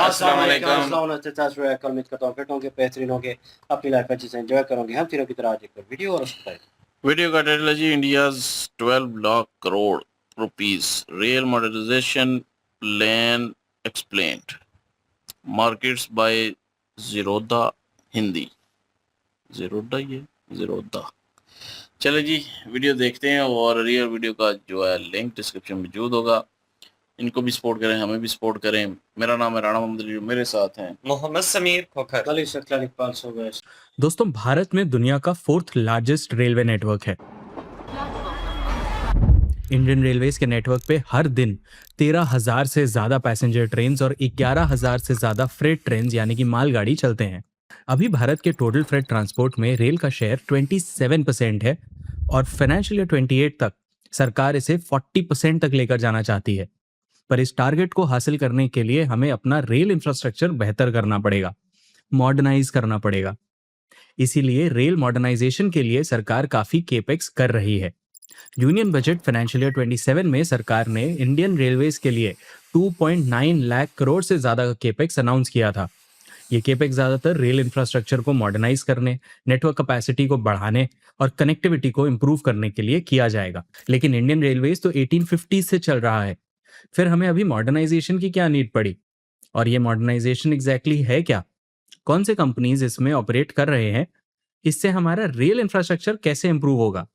अस्सलाम वालेकुम। अस्सलाम उम्मीद करता हूँ फिट होंगे, बेहतरीन होंगे, अपनी लाइफ अच्छे से एंजॉय करोगे। हम तीनों की तरह आज एक और वीडियो और उसका वीडियो का टाइटल है जी India's 12 lakh crore rupees real modernisation plan explained, markets by Zerodha Hindi. Zerodha, ये जीरोधा। चले जी वीडियो देखते हैं और रियल वीडियो का जो है लिंक डिस्क्रिप्शन में मौजूद होगा। इनको भी सपोर्ट करें, हमें भी सपोर्ट करें। मेरा नाम है राणा मोहम्मद अली, मेरे साथ हैं मोहम्मद समीर खोखर। कल इस वक्त इकबाल सो गए। दोस्तों, भारत में दुनिया का 4th लार्जेस्ट रेलवे नेटवर्क है। इंडियन रेलवेज के नेटवर्क पे हर दिन 13,000 से ज्यादा पैसेंजर ट्रेन और 11,000 से ज्यादा फ्रेट ट्रेन यानी कि मालगाड़ी चलते हैं। अभी भारत के टोटल फ्रेट ट्रांसपोर्ट में रेल का शेयर 27% है और फाइनेंशियल ईयर 28 तक सरकार इसे 40% तक लेकर जाना चाहती है। पर इस टारगेट को हासिल करने के लिए हमें अपना रेल इंफ्रास्ट्रक्चर बेहतर करना पड़ेगा, मॉडर्नाइज करना पड़ेगा। इसीलिए रेल मॉडर्नाइजेशन के लिए सरकार काफी केपेक्स कर रही है। यूनियन बजट फाइनेंशियल ईयर 27 में सरकार ने इंडियन रेलवेज के लिए 2.9 लाख करोड़ से ज्यादा का केपेक्स अनाउंस किया था। ये केपेक्स ज्यादातर रेल इंफ्रास्ट्रक्चर को मॉडर्नाइज करने, नेटवर्क कैपेसिटी को बढ़ाने और कनेक्टिविटी को इंप्रूव करने के लिए किया जाएगा। लेकिन इंडियन रेलवेज तो 1850 से चल रहा है, फिर हमें अभी मॉडर्नाइजेशन की क्या नीड पड़ी? और ये मॉडर्नाइजेशन एग्जैक्टली है क्या? कौन से कंपनीज इसमें ऑपरेट कर रहे हैं? इससे हमारा रेल इंफ्रास्ट्रक्चर कैसे इंप्रूव होगा?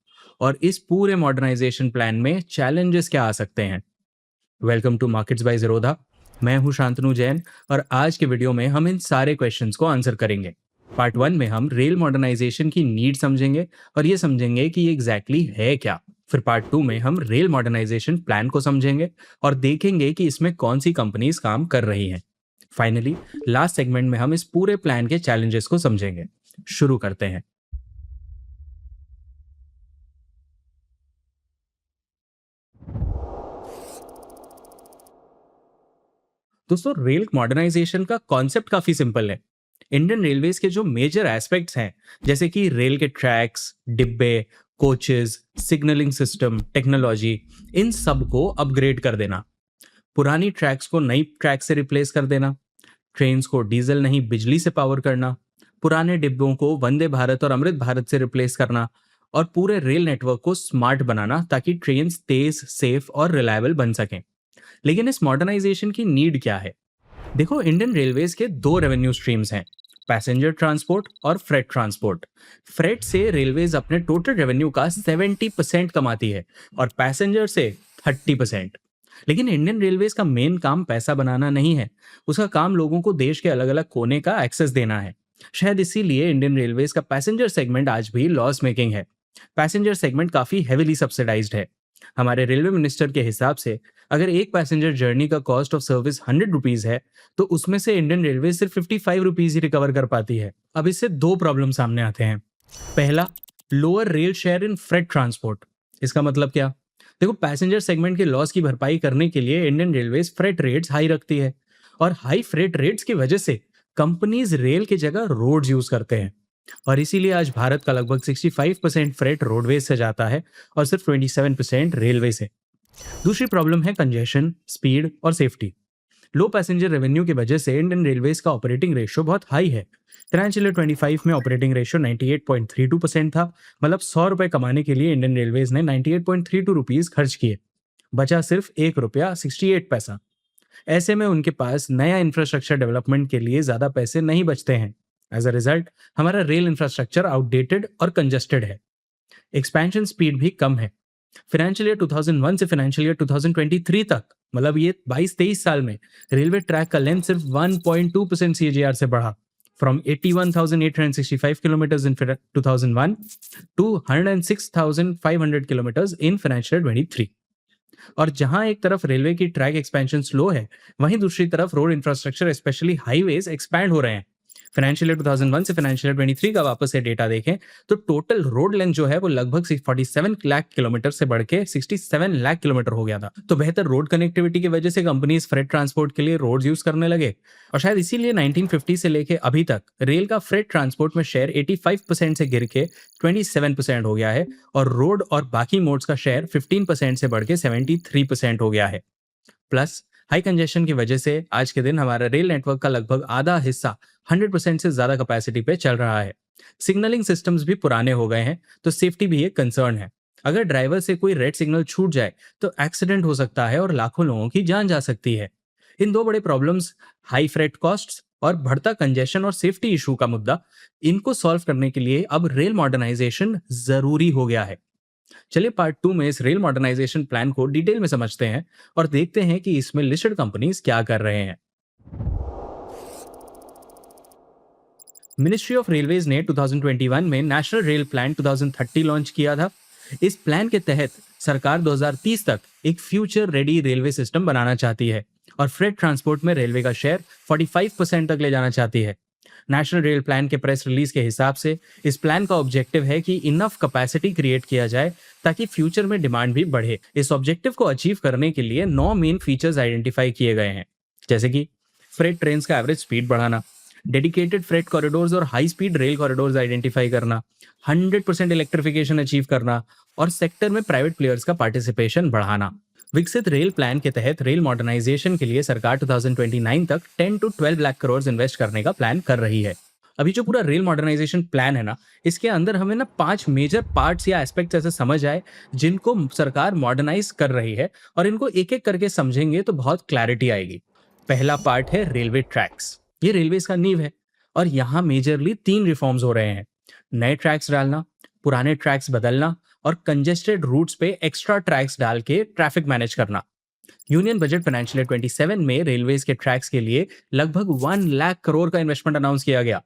और इस पूरे मॉडर्नाइजेशन प्लान में चैलेंजेस क्या आ सकते हैं? Welcome to markets by Zerodha. मैं हूं शांतनु जैन और आज के वीडियो में हम इन सारे क्वेश्चंस को आंसर करेंगे। पार्ट 1 में हम रेल मॉडर्नाइजेशन की नीड समझेंगे और ये समझेंगे कि ये एग्जैक्टली है क्या। फिर पार्ट 2 में हम रेल मॉडर्नाइजेशन प्लान को समझेंगे और देखेंगे कि इसमें कौन सी कंपनीज काम कर रही हैं। फाइनली लास्ट सेगमेंट में हम इस पूरे प्लान के चैलेंजेस को समझेंगे। शुरू करते हैं। दोस्तों, रेल मॉडर्नाइजेशन का कॉन्सेप्ट काफी सिंपल है। इंडियन रेलवेज के जो मेजर एस्पेक्ट्स हैं, जैसे कि रेल के ट्रैक्स, डिब्बे, कोचेस, सिग्नलिंग सिस्टम, टेक्नोलॉजी, इन सब को अपग्रेड कर देना। पुरानी ट्रैक्स को नई ट्रैक से रिप्लेस कर देना, ट्रेन्स को डीजल नहीं बिजली से पावर करना, पुराने डिब्बों को वंदे भारत और अमृत भारत से रिप्लेस करना और पूरे रेल नेटवर्क को स्मार्ट बनाना ताकि ट्रेन तेज, सेफ और रिलायबल बन सकें। लेकिन इस मॉडर्नाइजेशन की नीड क्या है? देखो, इंडियन रेलवेज के 2 रेवेन्यू स्ट्रीम्स हैं, पैसेंजर ट्रांसपोर्ट और फ्रेट ट्रांसपोर्ट। फ्रेट से रेलवेज अपने टोटल रेवेन्यू का 70% कमाती है और पैसेंजर से 30%। लेकिन इंडियन रेलवेज का मेन काम पैसा बनाना नहीं है, उसका काम लोगों को देश के अलग अलग कोने का एक्सेस देना है। शायद इसीलिए इंडियन रेलवेज का पैसेंजर सेगमेंट आज भी लॉस मेकिंग है। पैसेंजर सेगमेंट काफी हेविली सब्सिडाइज्ड है। हमारे रेलवे मिनिस्टर के हिसाब से अगर एक पैसेंजर जर्नी का कॉस्ट ऑफ सर्विस 100 रुपीज है तो उसमें से इंडियन रेलवे सिर्फ 55 रुपीज ही रिकवर कर पाती है। अब इससे 2 प्रॉब्लम सामने आते हैं। पहला, lower rail share in freight transport. इसका मतलब क्या? देखो, पैसेंजर सेगमेंट के लॉस की भरपाई करने के लिए Indian railways freight rates high रखती है और हाई फ्रेट रेट्स की वजह से कंपनीज रेल की जगह रोड्स यूज करते हैं और इसीलिए आज भारत का लगभग 65% फ्रेट रोडवेज से जाता है और सिर्फ 27% रेलवे से। दूसरी प्रॉब्लम है कंजेशन, स्पीड और सेफ्टी। लो पैसेंजर रेवेन्यू की वजह से इंडियन रेलवेज का ऑपरेटिंग रेशियो बहुत हाई है। फाइनेंशियल ईयर 25 में ऑपरेटिंग रेशियो 98.32% था। मतलब 100 रुपए कमाने के लिए इंडियन रेलवेज ने 98.32 रुपीज खर्च किए, बचा सिर्फ ₹1.68। ऐसे में उनके पास नया इंफ्रास्ट्रक्चर डेवलपमेंट के लिए ज्यादा पैसे नहीं बचते हैं। एज अ रिजल्ट हमारा रेल इंफ्रास्ट्रक्चर आउटडेटेड और कंजेस्टेड है। एक्सपेंशन स्पीड भी कम है। फाइनेंशियल ईयर 2001 से फाइनेंशियल ईयर 2023 तक, मतलब ये 22-23 साल में रेलवे ट्रैक का लेंथ सिर्फ 1.2% CAGR से बढ़ा, from 81,865 kilometres in 2001 to 106,500 kilometres in financial year 23। और जहां एक तरफ रेलवे की ट्रैक एक्सपेंशन स्लो है, वहीं दूसरी तरफ road infrastructure specially highways expand हो रहे हैं। फाइनेंशियल ईयर 2001 से फाइनेंशियल ईयर 23 का वापस से डेटा देखें तो टोटल रोड लेंथ जो है वो लगभग 47 लाख किलोमीटर से बढ़ के 67 लाख किलोमीटर हो गया था। तो बेहतर रोड कनेक्टिविटी की वजह से कंपनीज फ्रेट ट्रांसपोर्ट के लिए रोड्स यूज करने लगे और शायद इसीलिए 1950 से लेके अभी तक रेल का फ्रेट ट्रांसपोर्ट में शेयर 85% से गिर के 27% हो गया है और रोड और बाकी मोड्स का शेयर 15% से बढ़ के 73% हो गया है। प्लस हाई कंजेशन की वजह से आज के दिन हमारा रेल नेटवर्क का लगभग आधा हिस्सा 100% से ज्यादा कैपेसिटी पे चल रहा है। सिग्नलिंग सिस्टम्स भी पुराने हो गए हैं, तो सेफ्टी भी एक कंसर्न है। अगर ड्राइवर से कोई रेड सिग्नल छूट जाए तो एक्सीडेंट हो सकता है और लाखों लोगों की जान जा सकती है। इन दो बड़े प्रॉब्लम्स, हाई फ्रेट कॉस्ट्स और बढ़ता कंजेशन और सेफ्टी इशू का मुद्दा, इनको सॉल्व करने के लिए अब रेल मॉडर्नाइजेशन जरूरी हो गया है। चलिए पार्ट 2 में इस रेल मॉडर्नाइजेशन प्लान को डिटेल में समझते हैं और देखते हैं कि इसमें लिस्टेड कंपनीज क्या कर रहे हैं। मिनिस्ट्री ऑफ रेलवेज ने 2021 में नेशनल रेल प्लान 2030 लॉन्च किया था। इस प्लान के तहत सरकार 2030 तक एक फ्यूचर रेडी रेलवे सिस्टम बनाना चाहती है और फ्रेट ट्रांसपोर्ट में रेलवे का शेयर 45% तक ले जाना चाहती है। नेशनल रेल प्लान के प्रेस रिलीज के हिसाब से इस प्लान का ऑब्जेक्टिव है कि इनफ कैपेसिटी क्रिएट किया जाए ताकि फ्यूचर में डिमांड भी बढ़े। इस ऑब्जेक्टिव को अचीव करने के लिए 9 मेन फीचर्स आइडेंटिफाई किए गए हैं, जैसे कि फ्रेट ट्रेन का एवरेज स्पीड बढ़ाना, डेडिकेटेड फ्रेट कॉरिडोर्स और high speed rail corridors identify करना, 100% इलेक्ट्रिफिकेशन अचीव करना और सेक्टर में प्राइवेट प्लेयर्स का पार्टिसिपेशन बढ़ाना। विकसित रेल प्लान के तहत रेल मॉडर्नाइजेशन के लिए सरकार 2029 तक 10 to 12 लाख करोड़ इन्वेस्ट करने का प्लान कर रही है। अभी जो पूरा रेल मॉडर्नाइजेशन प्लान है ना, इसके अंदर हमें ना 5 मेजर पार्ट्स या एस्पेक्ट्स ऐसे समझ आए जिनको सरकार मॉडर्नाइज कर रही है, और इनको एक एक करके समझेंगे तो बहुत क्लैरिटी आएगी। पहला पार्ट है रेलवे ट्रैक्स। ये रेलवे का नींव है और यहाँ मेजरली 3 रिफॉर्म्स हो रहे हैं: नए ट्रैक्स डालना, पुराने ट्रैक्स बदलना और कंजेस्टेड रूट्स पे एक्स्ट्रा ट्रैक्स डाल के ट्रैफिक मैनेज करना। यूनियन बजट फाइनेंशियल ईयर 27 में रेलवेज के ट्रैक्स के लिए लगभग 1 लाख करोड़ का इन्वेस्टमेंट अनाउंस किया गया।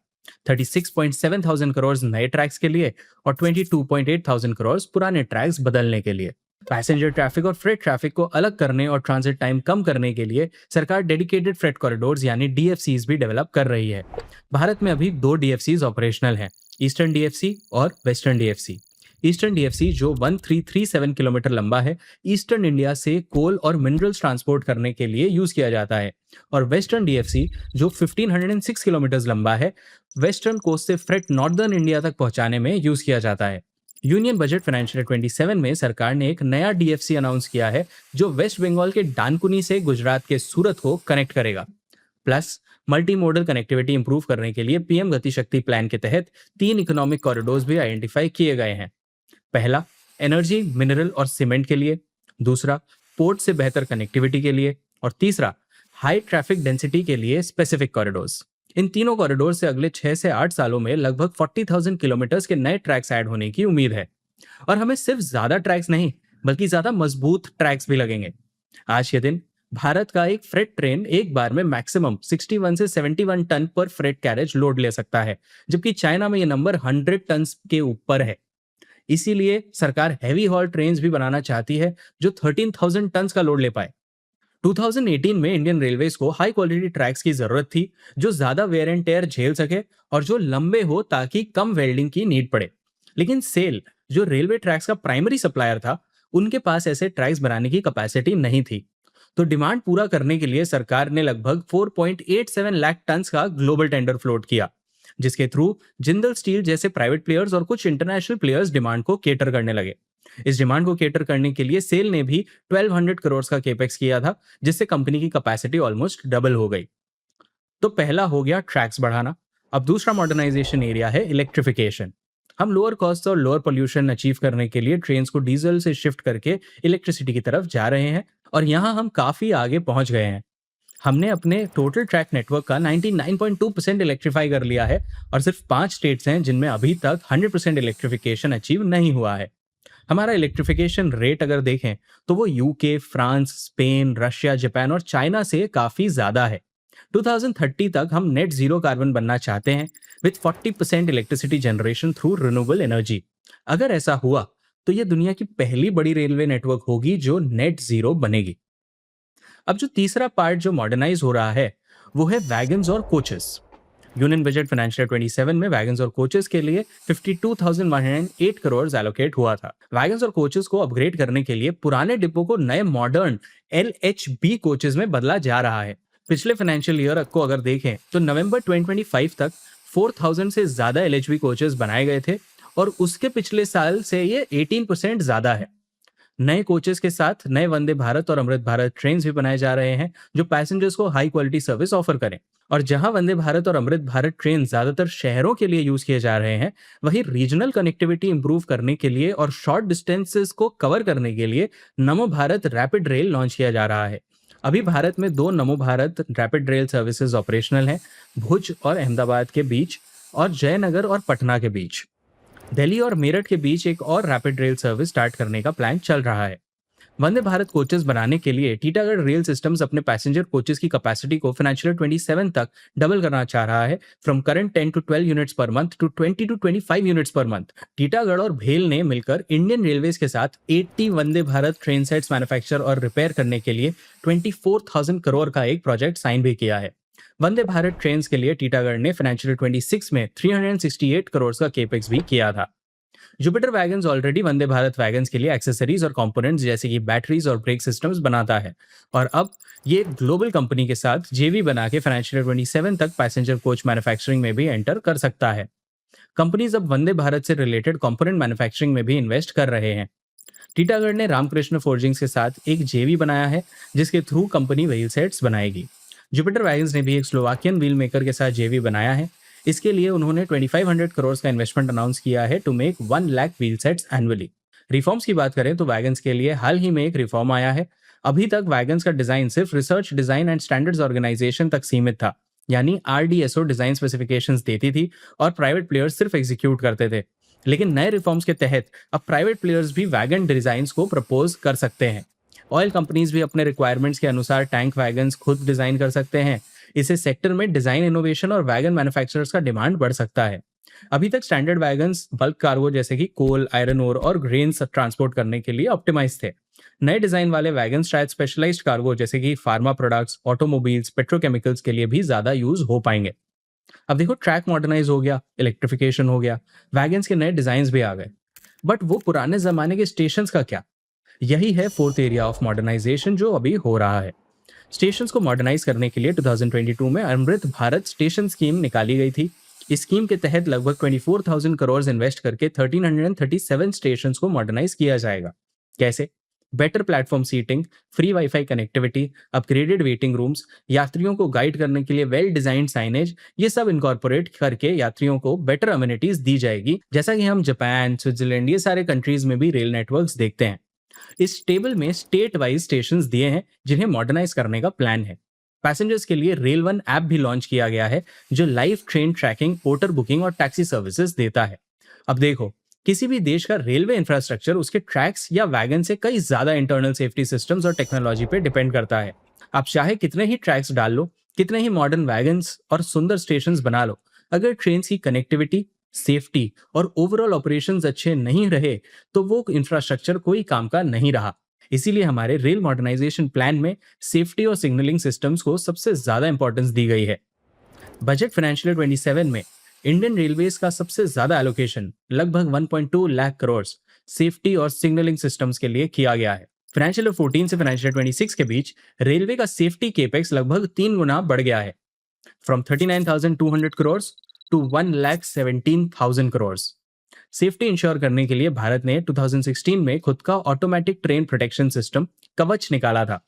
36.7 थाउजेंड करोड़ नए ट्रैक्स के लिए और 22.8 थाउजेंड करोड़ पुराने ट्रैक्स बदलने के लिए। पैसेंजर ट्रैफिक और फ्रेट ट्रैफिक को अलग करने और ट्रांजिट टाइम कम करने के लिए सरकार डेडिकेटेड फ्रेट कॉरिडोर्स यानी डीएफसीज भी डेवलप कर रही है। भारत में अभी 2 डीएफसीज ऑपरेशनल हैं, ईस्टर्न डीएफसी और वेस्टर्न डीएफसी। ईस्टर्न डीएफसी जो 1337 किलोमीटर लंबा है, ईस्टर्न इंडिया से कोल और मिनरल्स ट्रांसपोर्ट करने के लिए यूज किया जाता है, और वेस्टर्न डीएफसी जो 1506 किलोमीटर लंबा है, वेस्टर्न कोस्ट से फ्रेट नॉर्दर्न इंडिया तक पहुंचाने में यूज किया जाता है। यूनियन बजट फाइनेंशियल 27 में सरकार ने एक नया डीएफसी अनाउंस किया है जो वेस्ट बंगाल के डानकुनी से गुजरात के सूरत को कनेक्ट करेगा। Plus multi modal connectivity improve करने के लिए पीएम गति शक्ति प्लान के तहत 3 इकोनॉमिक कॉरिडोर्स भी आइडेंटिफाई किए गए हैं। पहला एनर्जी, मिनरल और सीमेंट के लिए, दूसरा पोर्ट से बेहतर कनेक्टिविटी के लिए, और तीसरा हाई ट्रैफिक डेंसिटी के लिए स्पेसिफिक कॉरिडोर्स। इन तीनों कॉरिडोर से अगले 6 से 8 सालों में लगभग 40,000 किलोमीटर के नए ट्रैक्स ऐड होने की उम्मीद है। और हमें सिर्फ ज्यादा ट्रैक्स नहीं बल्कि ज्यादा मजबूत ट्रैक्स भी लगेंगे। आज के दिन भारत का एक फ्रेट ट्रेन एक बार में मैक्सिमम 61 से 71 टन पर फ्रेट कैरेज लोड ले सकता है, जबकि चाइना में यह नंबर 100 टन के ऊपर है। इसीलिए सरकार हैवी हॉल ट्रेन्स भी बनाना चाहती है जो 13,000 टन का लोड ले पाए। 2018 में इंडियन रेलवेज को हाई क्वालिटी ट्रैक्स की जरूरत थी जो ज्यादा वेयर एंड टेयर झेल सके और जो लंबे हो ताकि कम वेल्डिंग की नीड पड़े। लेकिन सेल जो रेलवे ट्रैक्स का प्राइमरी सप्लायर था, उनके पास ऐसे ट्रैक्स बनाने की कैपेसिटी नहीं थी। तो डिमांड पूरा करने के लिए सरकार ने लगभग 4.87 लाख टन का ग्लोबल टेंडर फ्लोट किया, जिसके थ्रू जिंदल स्टील जैसे प्राइवेट प्लेयर्स और कुछ इंटरनेशनल प्लेयर्स डिमांड को केटर करने लगे। इस डिमांड को केटर करने के लिए सेल ने भी 1200 करोड़ का केपेक्स किया था, जिससे कंपनी की कैपेसिटी ऑलमोस्ट डबल हो गई। तो पहला हो गया ट्रैक्स बढ़ाना। अब दूसरा मॉडर्नाइजेशन एरिया है इलेक्ट्रिफिकेशन। हम लोअर कॉस्ट और लोअर पोल्यूशन अचीव करने के लिए ट्रेन्स को डीजल से शिफ्ट करके इलेक्ट्रिसिटी की तरफ जा रहे हैं, और यहाँ हम काफी आगे पहुंच गए हैं। हमने अपने टोटल ट्रैक नेटवर्क का 99.2% इलेक्ट्रीफाई कर लिया है, और सिर्फ 5 स्टेट्स हैं जिनमें अभी तक 100% इलेक्ट्रिफिकेशन अचीव नहीं हुआ है। हमारा इलेक्ट्रिफिकेशन रेट अगर देखें तो वो UK, France, Spain, Russia, Japan और चाइना से काफी ज्यादा है। 2030 तक हम नेट जीरो कार्बन बनना चाहते हैं with 40% electricity generation through renewable energy. अगर ऐसा हुआ तो ये दुनिया की पहली बड़ी रेलवे नेटवर्क होगी जो नेट जीरो बनेगी। अब जो तीसरा पार्ट जो मॉडर्नाइज हो रहा है वो है वैगन्स और कोचेस। यूनियन बजट फाइनेंशियल 27 में वैगन्स और कोचेस के लिए 52,108 करोड़ एलोकेट हुआ था। वैगन्स और कोचेस को अपग्रेड करने के लिए पुराने डिपो को नए मॉडर्न LHB कोचेस में बदला जा रहा है। पिछले फाइनेंशियल ईयर को अगर देखें तो नवंबर 2025 तक 4,000 से ज्यादा LHB कोचेस बनाए गए थे, और उसके पिछले साल से ये 18% ज्यादा है। नए कोचेस के साथ नए वंदे भारत और अमृत भारत ट्रेन भी बनाए जा रहे हैं जो पैसेंजर्स को हाई क्वालिटी सर्विस ऑफर करें। और जहां वंदे भारत और अमृत भारत ट्रेन ज्यादातर शहरों के लिए यूज किए जा रहे हैं, वहीं रीजनल कनेक्टिविटी इंप्रूव करने के लिए और शॉर्ट डिस्टेंसेस को कवर करने के लिए नमो भारत रैपिड रेल लॉन्च किया जा रहा है। अभी भारत में 2 नमो Bharat rapid rail services operational हैं, भुज और अहमदाबाद के बीच और जयनगर और पटना के बीच। दिल्ली और मेरठ के बीच एक और रैपिड रेल सर्विस स्टार्ट करने का प्लान चल रहा है। वंदे भारत कोचेस बनाने के लिए टीटागढ़ रेल सिस्टम्स अपने पैसेंजर कोचेस की कैपेसिटी को फाइनेंशियल 27 तक डबल करना चाह रहा है, from current 10 to 12 units per month to 20 to 25 units per month. Titagarh और भेल ने मिलकर इंडियन रेलवेज के साथ 80 Vande Bharat train sets manufacture और रिपेयर करने के लिए 24,000 करोड़ का एक प्रोजेक्ट साइन भी किया है। वंदे भारत ट्रेन के लिए टीटागढ़ ने फाइनेंशियल 26 में 368 करोड़ का केपेक्स भी किया था। Jupiter wagons already Vande Bharat wagons के लिए एक्सेसरीज और कंपोनेंट्स जैसे कि बैटरीज और ब्रेक सिस्टम्स बनाता है, और अब ये ग्लोबल कंपनी के साथ जेवी बना के फाइनेंशियल 27 तक पैसेंजर कोच मैन्युफैक्चरिंग में भी एंटर कर सकता है। कंपनीज अब वंदे भारत से रिलेटेड कंपोनेंट मैन्युफैक्चरिंग में भी इन्वेस्ट कर रहे हैं। टीटागढ़ ने रामकृष्ण फोर्जिंग्स के साथ एक जेवी बनाया है जिसके थ्रू कंपनी व्हील सेट्स बनाएगी। जुपिटर वैगन्स ने भी एक स्लोवाकियन व्हील मेकर के साथ जेवी बनाया है। इसके लिए उन्होंने 2500 करोड़ का इन्वेस्टमेंट अनाउंस किया है to make 1 lakh wheel sets annually. Reforms की बात करें तो वैगन्स के लिए हाल ही में एक रिफॉर्म आया है। अभी तक वैगन्स का डिजाइन सिर्फ research design and standards organisation तक सीमित था, यानी RDSO डिजाइन स्पेसिफिकेशंस देती थी और प्राइवेट प्लेयर्स सिर्फ एग्जीक्यूट करते थे। लेकिन नए रिफॉर्म्स के तहत अब प्राइवेट प्लेयर्स भी वैगन डिजाइन्स को प्रपोज कर सकते हैं। ऑयल कंपनीज भी अपने रिक्वायरमेंट्स के अनुसार टैंक वैगन्स खुद डिजाइन कर सकते हैं। इससे सेक्टर में डिजाइन इनोवेशन और वैगन मैन्युफैक्चरर्स का डिमांड बढ़ सकता है। अभी तक स्टैंडर्ड वैगन्स बल्क कार्गो जैसे कि कोल, आयरन ओर और ग्रेन्स ट्रांसपोर्ट करने के लिए ऑप्टिमाइज थे। नए डिजाइन वाले वैगन शायद स्पेशलाइज्ड कार्गो जैसे कि फार्मा प्रोडक्ट्स, ऑटोमोबाइल्स, पेट्रोकेमिकल्स के लिए भी ज्यादा यूज हो पाएंगे। अब देखो, ट्रैक मॉडर्नाइज हो गया, इलेक्ट्रिफिकेशन हो गया, वैगन्स के नए डिजाइन भी आ गए, बट वो पुराने जमाने के स्टेशन का क्या? यही है फोर्थ एरिया ऑफ मॉडर्नाइजेशन जो अभी हो रहा है। स्टेशंस को मॉडर्नाइज करने के लिए 2022 में अमृत भारत स्टेशन स्कीम निकाली गई थी। इस स्कीम के तहत लगभग 24,000 करोड़ इन्वेस्ट करके 1337 स्टेशंस को मॉडर्नाइज किया जाएगा। कैसे? Better platform seating, free wifi connectivity, upgraded waiting rooms, यात्रियों को गाइड करने के लिए वेल डिजाइंड साइनेज, ये सब इनकॉर्पोरेट करके यात्रियों को बेटर अम्यूनिटीज दी जाएगी, जैसा कि हम जापान, स्विट्जरलैंड, ये सारे कंट्रीज में भी रेल नेटवर्क्स देखते हैं। इस टेबल में स्टेट वाइज स्टेशंस दिए हैं जिन्हें मॉडर्नाइज करने का प्लान है। पैसेंजर्स के लिए रेल वन ऐप भी लॉन्च किया गया है जो live train tracking, porter booking और टैक्सी सर्विसेज देता है। अब देखो, किसी भी देश का रेलवे इंफ्रास्ट्रक्चर उसके ट्रैक्स या वैगन से कई ज्यादा इंटरनल सेफ्टी सिस्टम्स और टेक्नोलॉजी पे डिपेंड करता है। आप चाहे कितने ही ट्रैक्स डाल लो, कितने ही मॉडर्न वैगन्स और सुंदर स्टेशंस बना लो, अगर ट्रेन की कनेक्टिविटी, सेफ्टी और ओवरऑल ऑपरेशंस अच्छे नहीं रहे तो वो इंफ्रास्ट्रक्चर कोई काम का नहीं रहा। इसीलिए हमारे रेल मॉडर्नाइजेशन प्लान में सेफ्टी और सिग्नलिंग सिस्टम्स को सबसे ज्यादा इंपॉर्टेंस दी गई है। बजट फाइनेंशियल 27 में इंडियन रेलवेज का सबसे ज्यादा एलोकेशन लगभग 1.2 लाख करोड़ सेफ्टी और सिग्नलिंग सिस्टम्स के लिए किया गया है। फाइनेंशियल 14 से फाइनेंशियल 26 के बीच रेलवे का सेफ्टी केपेक्स लगभग 3 गुना बढ़ गया है, from 39,200 crore to 1,17,000 crore. Safety ensure करने के लिए भारत ने 2016 में खुद का ऑटोमेटिक ट्रेन प्रोटेक्शन सिस्टम कवच निकाला था।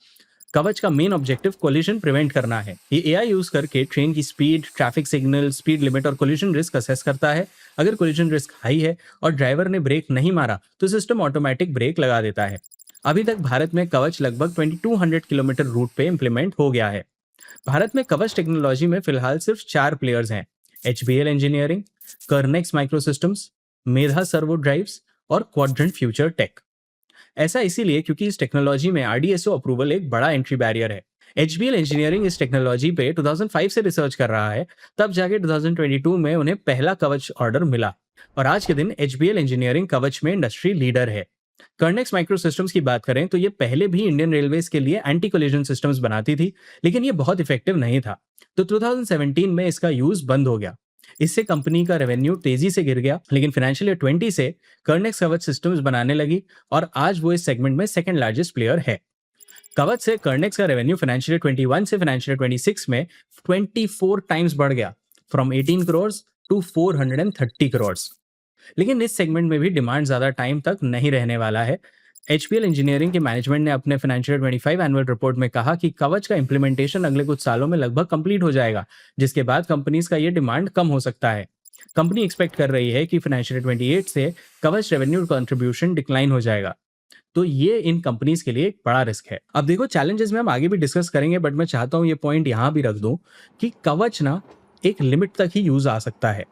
कवच का मेन ऑब्जेक्टिव कोलिजन प्रिवेंट करना है। ये एआई यूज करके ट्रेन की speed, traffic signal, speed limit और कोलिजन रिस्क असेस करता है। अगर कोलिजन रिस्क हाई है और ड्राइवर ने ब्रेक नहीं मारा तो सिस्टम ऑटोमेटिक ब्रेक लगा देता है। अभी तक भारत में कवच लगभग 2200 किलोमीटर रूट पे इंप्लीमेंट हो गया है। भारत में कवच टेक्नोलॉजी में फिलहाल सिर्फ 4 प्लेयर्स हैं: HBL इंजीनियरिंग, कर्नेक्स माइक्रो सिस्टम्स, मेधा सर्वो ड्राइव्स और क्वाड्रेंट फ्यूचर टेक। ऐसा इसीलिए क्योंकि इस टेक्नोलॉजी में RDSO अप्रूवल एक बड़ा एंट्री बैरियर है। HBL इंजीनियरिंग इस टेक्नोलॉजी पे 2005 से रिसर्च कर रहा है, तब जाके 2022 में उन्हें पहला कवच ऑर्डर मिला और आज के दिन HBL इंजीनियरिंग कवच में इंडस्ट्री लीडर है। कर्नेक्स माइक्रो सिस्टम्स की बात करें तो ये पहले भी इंडियन रेलवेज के लिए एंटी कोलिजन सिस्टम्स बनाती थी, लेकिन ये बहुत इफेक्टिव नहीं था, तो 2017 में इसका यूज बंद हो गया। इससे कंपनी का रेवेन्यू तेजी से गिर गया, लेकिन फाइनेंशियल ईयर 20 से कर्नेक्स कवच सिस्टम्स बनाने लगी और आज वो इस सेगमेंट में सेकंड लार्जेस्ट प्लेयर है। कवच से कर्नेक्स का रेवेन्यू फाइनेंशियल ईयर 21 से फाइनेंशियल ईयर 26 में 24 टाइम्स बढ़ गया, फ्रॉम 18 करोड़ टू 430 करोड़। लेकिन इस सेगमेंट में भी डिमांड ज्यादा टाइम तक नहीं रहने वाला है। एचपीएल इंजीनियरिंग के मैनेजमेंट ने अपने फाइनेंशियल 25 एनुअल रिपोर्ट में कहा कि कवच का इंप्लीमेंटेशन अगले कुछ सालों में लगभग कंप्लीट हो जाएगा, जिसके बाद कंपनीज का ये डिमांड कम हो सकता है। कंपनी एक्सपेक्ट कर रही है कि फाइनेंशियल 28 से कवच रेवेन्यू कंट्रीब्यूशन डिक्लाइन हो जाएगा। तो ये इन कंपनीज के लिए एक बड़ा रिस्क है। अब देखो, चैलेंजेस में हम आगे भी डिस्कस करेंगे, बट मैं चाहता हूँ ये पॉइंट यहाँ भी रख दूं कि कवच ना एक लिमिट तक ही यूज आ सकता है।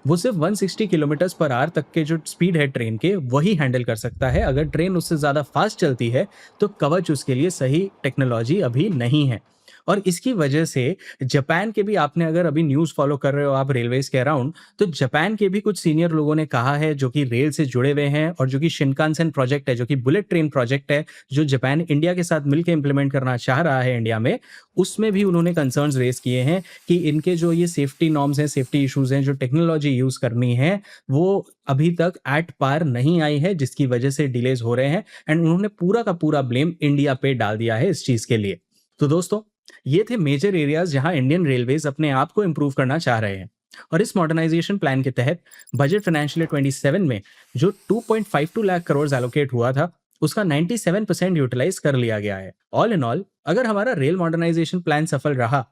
वो सिर्फ 160 किलोमीटर पर आवर तक के जो स्पीड है ट्रेन के, वही हैंडल कर सकता है। अगर ट्रेन उससे ज़्यादा फास्ट चलती है तो कवच उसके लिए सही टेक्नोलॉजी अभी नहीं है। और इसकी वजह से जापान के भी, आपने अगर अभी न्यूज़ फॉलो कर रहे हो आप रेलवेज के अराउंड, तो जापान के भी कुछ सीनियर लोगों ने कहा है, जो कि रेल से जुड़े हुए हैं, और जो कि शिनकानसेन प्रोजेक्ट है, जो कि बुलेट ट्रेन प्रोजेक्ट है, जो जापान इंडिया के साथ मिलकर इंप्लीमेंट करना चाह रहा है इंडिया में, उसमें भी उन्होंने कंसर्न्स रेज किए हैं कि इनके जो ये सेफ्टी नॉर्म्स हैं, सेफ्टी इश्यूज हैं, जो टेक्नोलॉजी यूज करनी है वो अभी तक एट पार नहीं आई है, जिसकी वजह से डिलेज हो रहे हैं। एंड उन्होंने पूरा का पूरा ब्लेम इंडिया पे डाल दिया है इस चीज के लिए। तो दोस्तों, ये थे मेजर एरियाज जहां इंडियन रेलवेज अपने आप को इंप्रूव करना चाह रहे हैं। और इस मॉडर्नाइजेशन प्लान के तहत बजट फाइनेंशियल 27 में जो 2.52 लाख करोड़ एलोकेट हुआ था, उसका 97% यूटिलाइज कर लिया गया है। ऑल इन ऑल, अगर हमारा रेल मॉडर्नाइजेशन प्लान सफल रहा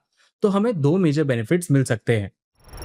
तो हमें दो मेजर बेनिफिट्स मिल सकते हैं।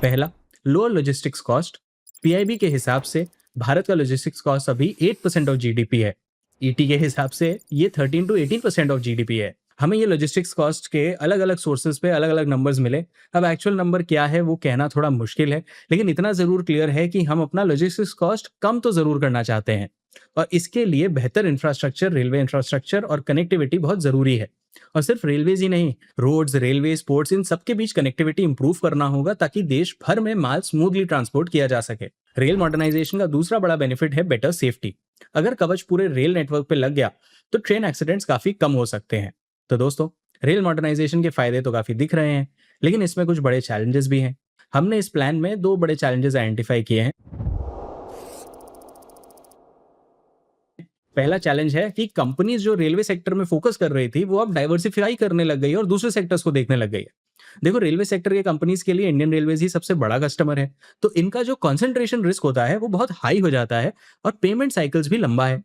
पहला, लोअर लॉजिस्टिक्स कॉस्ट। पीआईबी के हिसाब से भारत का लॉजिस्टिक्स कॉस्ट अभी 8% ऑफ जीडीपी है। ईटी के हिसाब से ये 13 to 18% ऑफ जीडीपी है। हमें ये लॉजिस्टिक्स कॉस्ट के अलग अलग सोर्सेज पे अलग अलग नंबर्स मिले। अब एक्चुअल नंबर क्या है वो कहना थोड़ा मुश्किल है, लेकिन इतना जरूर क्लियर है कि हम अपना लॉजिस्टिक्स कॉस्ट कम तो जरूर करना चाहते हैं, और इसके लिए बेहतर इंफ्रास्ट्रक्चर, रेलवे इंफ्रास्ट्रक्चर और कनेक्टिविटी बहुत जरूरी है। और सिर्फ रेलवेज ही नहीं, रोड्स, रेलवे, पोर्ट्स, इन सबके बीच कनेक्टिविटी इंप्रूव करना होगा ताकि देश भर में माल स्मूथली ट्रांसपोर्ट किया जा सके। रेल मॉडर्नाइजेशन का दूसरा बड़ा बेनिफिट है बेटर सेफ्टी। अगर कवच पूरे रेल नेटवर्क पे लग गया तो ट्रेन एक्सीडेंट्स काफी कम हो सकते हैं। तो दोस्तों, रेल मॉडर्नाइजेशन के फायदे तो काफी दिख रहे हैं, लेकिन इसमें कुछ बड़े चैलेंजेस भी हैं। हमने इस प्लान में दो बड़े चैलेंजेस आइडेंटिफाई किए हैं। पहला चैलेंज है कि कंपनीज जो रेलवे सेक्टर में फोकस कर रही थी वो अब डाइवर्सिफाई करने लग गई और दूसरे सेक्टर्स को देखने लग गई है। देखो, रेलवे सेक्टर के कंपनीज के लिए इंडियन रेलवेज ही सबसे बड़ा कस्टमर है, तो इनका जो कंसंट्रेशन रिस्क होता है वो बहुत हाई हो जाता है, और पेमेंट साइकिल्स भी लंबा है।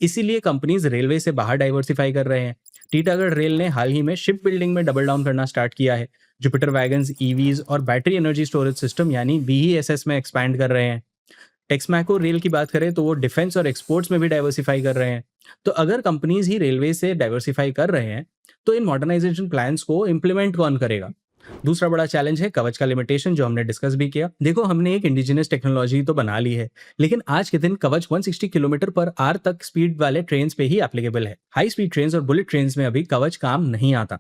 इसीलिए कंपनीज रेलवे से बाहर डाइवर्सिफाई कर रहे हैं। टीटागढ़ रेल ने हाल ही में शिप बिल्डिंग में डबल डाउन करना स्टार्ट किया है। जुपिटर वैगन्स ईवीज और बैटरी एनर्जी स्टोरेज सिस्टम यानी बीईएसएस में एक्सपैंड कर रहे हैं। टेक्समैको रेल की बात करें तो वो डिफेंस और एक्सपोर्ट्स में भी डाइवर्सिफाई कर रहे हैं। तो अगर कंपनीज ही रेलवे से डाइवर्सिफाई कर रहे हैं तो इन मॉडर्नाइजेशन प्लान्स को इंप्लीमेंट कौन करेगा? दूसरा बड़ा चैलेंज है कवच का लिमिटेशन, जो हमने डिस्कस भी किया। देखो, हमने एक इंडिजिनस टेक्नोलॉजी तो बना ली है, लेकिन आज के दिन कवच 160 किलोमीटर पर आवर तक स्पीड वाले ट्रेन पे ही एप्लीकेबल है। हाई स्पीड ट्रेन और बुलेट ट्रेन में अभी कवच काम नहीं आता।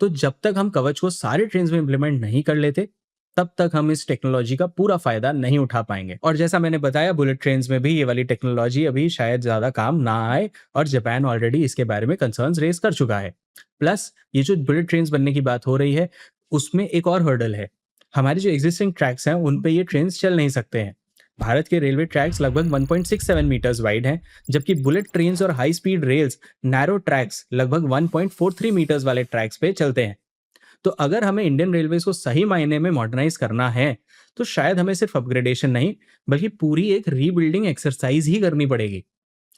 तो जब तक हम कवच को सारे ट्रेन में इंप्लीमेंट नहीं कर लेते, तब तक हम इस टेक्नोलॉजी का पूरा फायदा नहीं उठा पाएंगे। और जैसा मैंने बताया, बुलेट ट्रेन में भी ये वाली टेक्नोलॉजी अभी शायद ज्यादा काम ना आए, और जापान ऑलरेडी इसके बारे में कंसर्न्स रेज कर चुका है। प्लस ये जो बुलेट ट्रेन बनने की बात हो रही है, उसमें एक और हर्डल है। हमारे जो एग्जिस्टिंग ट्रैक्स हैं उन पे ये ट्रेन चल नहीं सकते हैं। भारत के रेलवे ट्रैक्स लगभग 1.67 मीटर्स वाइड हैं, जबकि बुलेट ट्रेन और high speed rails narrow tracks लगभग 1.43 मीटर्स वाले ट्रैक्स पे चलते हैं। तो अगर हमें इंडियन रेलवेज को सही मायने में मॉडर्नाइज करना है, तो शायद हमें सिर्फ अपग्रेडेशन नहीं, बल्कि पूरी एक रीबिल्डिंग एक्सरसाइज ही करनी पड़ेगी।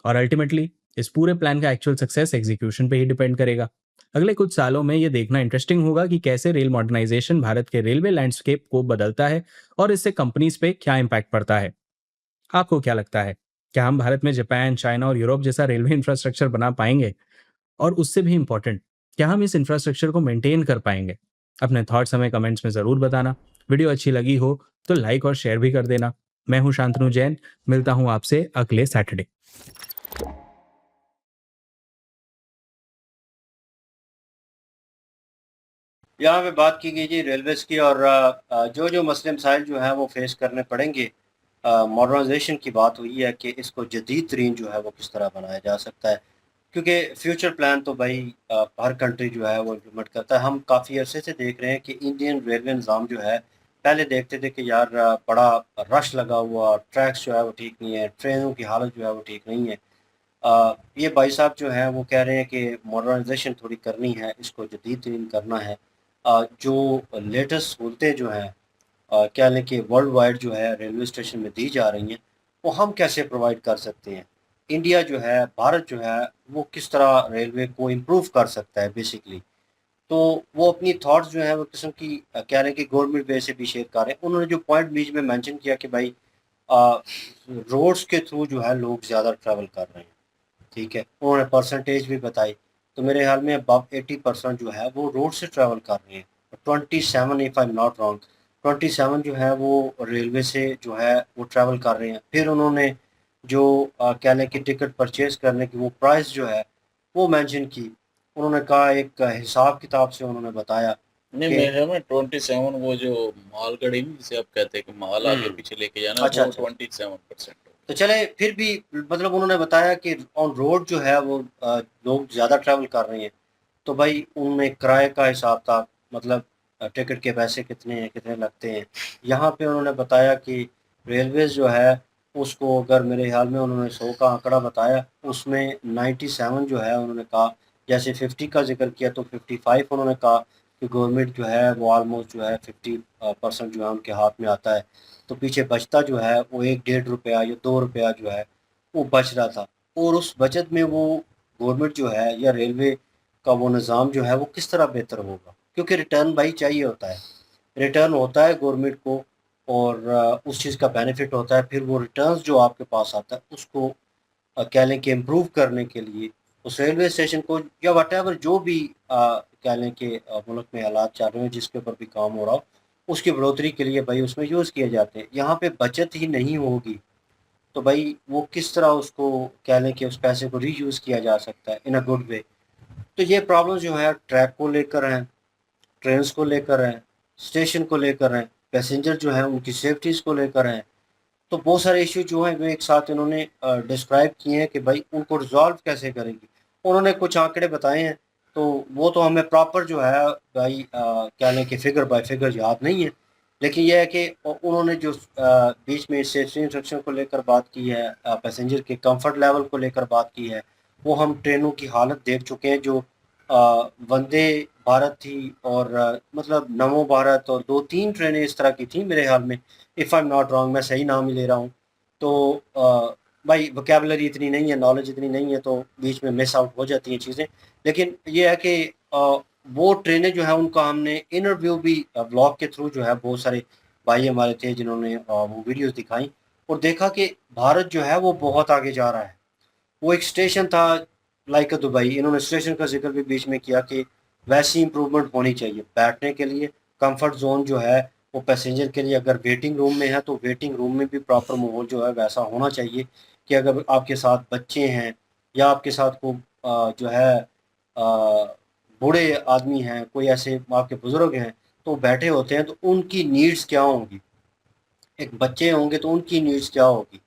और अल्टीमेटली इस पूरे प्लान का एक्चुअल सक्सेस एग्जीक्यूशन पे ही डिपेंड करेगा। अगले कुछ सालों में ये देखना इंटरेस्टिंग होगा कि कैसे रेल मॉडर्नाइजेशन भारत के रेलवे लैंडस्केप को बदलता है और इससे कंपनीज पे क्या इंपैक्ट पड़ता है। आपको क्या लगता है, क्या हम भारत में जापान, चाइना और यूरोप जैसा रेलवे इंफ्रास्ट्रक्चर बना पाएंगे? और उससे भी इंपॉर्टेंट, क्या हम इस इंफ्रास्ट्रक्चर को मेंटेन कर पाएंगे? अपने थॉट्स हमें कमेंट्स में ज़रूर बताना। वीडियो अच्छी लगी हो तो लाइक और शेयर भी कर देना। मैं हूं शांतनु जैन, मिलता हूं आपसे अगले सैटरडे। यहाँ पे बात की गई जी रेलवेज़ की, और जो जो मसले मसाइल जो है वो फेस करने पड़ेंगे। मॉडर्नाइजेशन की बात हुई है कि इसको जदीद तरीन जो है वो किस तरह बनाया जा सकता है, क्योंकि फ्यूचर प्लान तो भाई हर कंट्री जो है वो इम्प्लीमेंट करता है। हम काफ़ी अरसे से देख रहे हैं कि इंडियन रेलवे निज़ाम जो है, पहले देखते थे कि यार बड़ा रश लगा हुआ, ट्रैक्स जो है वो ठीक नहीं है, ट्रेनों की हालत जो है वो ठीक नहीं है। ये भाई साहब जो हैं वो कह रहे हैं कि मॉडर्नाइजेशन थोड़ी करनी है, इसको जदीद तरीन करना है। जो लेटेस्ट सहूलतें जो हैं, क्या लें कि वर्ल्ड वाइड जो है रेलवे स्टेशन में दी जा रही हैं, वो हम कैसे प्रोवाइड कर सकते हैं। इंडिया जो है, भारत जो है, वो किस तरह रेलवे को इम्प्रूव कर सकता है बेसिकली। तो वो अपनी थॉट्स जो है वो किस्म की कह रहे हैं कि गवर्नमेंट वे से भी शेयर कर रहे हैं। उन्होंने जो पॉइंट बीच में मेंशन किया कि भाई रोड्स के थ्रू जो है लोग ज़्यादा ट्रैवल कर रहे हैं, ठीक है, उन्होंने परसेंटेज भी बताई। तो मेरे ख्याल में अब 80% जो है वो रोड से ट्रैवल कर रहे हैं, 27 if I am not wrong, 27 जो है वो रेलवे से जो है वो ट्रैवल कर रहे हैं। फिर उन्होंने जो कह लें कि टिकट परचेज करने की वो प्राइस जो है वो मेंशन की। उन्होंने कहा एक हिसाब किताब से उन्होंने बताया नहीं, कि मेरे में 27 वो जो मालगाड़ी नहीं, जिसे आप कहते हैं कि माल आगे पीछे लेके जाना, अच्छा वो अच्छा। 27%। तो चले फिर भी मतलब उन्होंने बताया कि ऑन रोड जो है वो लोग ज़्यादा ट्रैवल कर रहे हैं। तो भाई उनमें किराए का हिसाब था, मतलब टिकट के पैसे कितने हैं, कितने लगते हैं। यहाँ पे उन्होंने बताया कि रेलवेज़ जो है उसको, अगर मेरे ख्याल में उन्होंने 100 का आंकड़ा बताया, उसमें 97 जो है उन्होंने कहा, जैसे 50 का जिक्र किया तो 55 उन्होंने कहा कि गवर्नमेंट जो है वो ऑलमोस्ट जो है 50% जो है उनके हाथ में आता है। तो पीछे बचता जो है वो 1 डेढ़ रुपया या 2 रुपया जो है वो बच रहा था। और उस बचत में वो गवर्नमेंट जो है या रेलवे का वो निज़ाम जो है वो किस तरह बेहतर होगा, क्योंकि रिटर्न भाई चाहिए होता है। रिटर्न होता है गवर्नमेंट को, और उस चीज़ का बेनिफिट होता है। फिर वो रिटर्न्स जो आपके पास आता है उसको कह लें कि इम्प्रूव करने के लिए उस रेलवे स्टेशन को या वटेवर जो भी कह लें कि मुल्क में हालात चल रहे हैं जिसके ऊपर भी काम हो रहा हो, उसकी बढ़ोतरी के लिए भाई उसमें यूज़ किए जाते हैं। यहाँ पे बचत ही नहीं होगी तो भाई वो किस तरह उसको कह लें कि उस पैसे को रीयूज़ किया जा सकता है इन अ गुड वे। तो ये प्रॉब्लम जो है ट्रैक को लेकर हैं, ट्रेन्स को लेकर हैं, स्टेशन को लेकर हैं, पैसेंजर जो हैं उनकी सेफ्टीज़ को लेकर हैं। तो बहुत सारे इश्यू जो हैं वो एक साथ इन्होंने डिस्क्राइब किए हैं कि भाई उनको रिज़ॉल्व कैसे करेंगे। उन्होंने कुछ आंकड़े बताए हैं, तो वो तो हमें प्रॉपर जो है भाई कह लें कि फ़िगर बाय फ़िगर याद नहीं है। लेकिन ये है कि उन्होंने जो बीच में सेफ्टी इंस्ट्रक्शन को लेकर बात की है, पैसेंजर के कम्फ़र्ट लेवल को लेकर बात की है, वो हम ट्रेनों की हालत देख चुके हैं जो वंदे भारत थी, और मतलब नमो भारत, और 2-3 ट्रेनें इस तरह की थी मेरे ख़्याल में, if I am not wrong, मैं सही नाम ही ले रहा हूँ। तो भाई वोकैबुलरी इतनी नहीं है, नॉलेज इतनी नहीं है, तो बीच में मिस आउट हो जाती हैं चीज़ें। लेकिन ये है कि वो ट्रेनें जो हैं उनका हमने इंटरव्यू भी ब्लॉग के थ्रू जो है बहुत सारे भाई हमारे थे जिन्होंने वो वीडियोज़ दिखाई, और देखा कि भारत जो है वो बहुत आगे जा रहा है। वो एक स्टेशन था लाइक दुबई, इन्होंने स्टेशन का ज़िक्र भी बीच में किया कि वैसी इम्प्रूवमेंट होनी चाहिए बैठने के लिए। कंफर्ट जोन जो है वो पैसेंजर के लिए, अगर वेटिंग रूम में है तो वेटिंग रूम में भी प्रॉपर माहौल जो है वैसा होना चाहिए कि अगर आपके साथ बच्चे हैं या आपके साथ को जो है बूढ़े आदमी हैं, कोई ऐसे आपके बुज़ुर्ग हैं, तो बैठे होते हैं तो उनकी नीड्स क्या होंगी, एक बच्चे होंगे तो उनकी नीड्स क्या होगी,